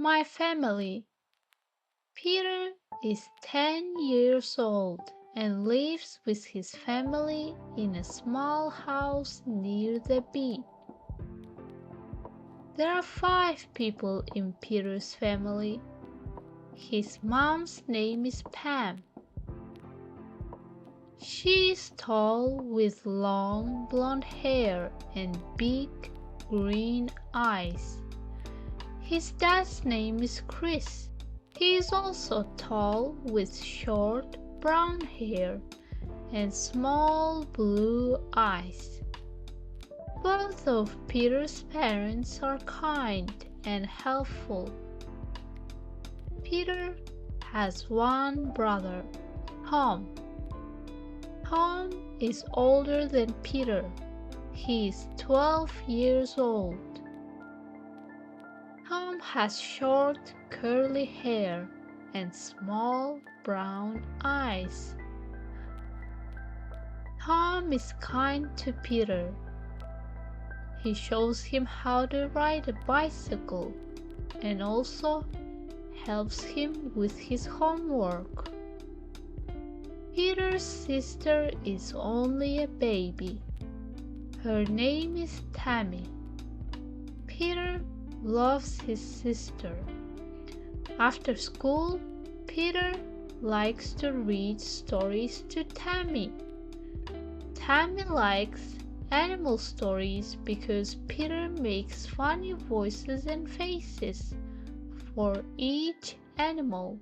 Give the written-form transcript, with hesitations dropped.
My family. Peter is 10 years old and lives with his family in a small house near the beach. There are 5 people in Peter's family. His mom's name is Pam. She is tall with long blonde hair and big green eyes. His dad's name is Chris. He is also tall with short brown hair and small blue eyes. Both of Peter's parents are kind and helpful. Peter has one brother, Tom. Tom is older than Peter. He is 12 years old. Tom has short, curly hair and small brown eyes. Tom is kind to Peter. He shows him how to ride a bicycle and also helps him with his homework. Peter's sister is only a baby. Her name is Tammy. Peter loves his sister. After school, Peter likes to read stories to Tammy. Tammy likes animal stories because Peter makes funny voices and faces for each animal.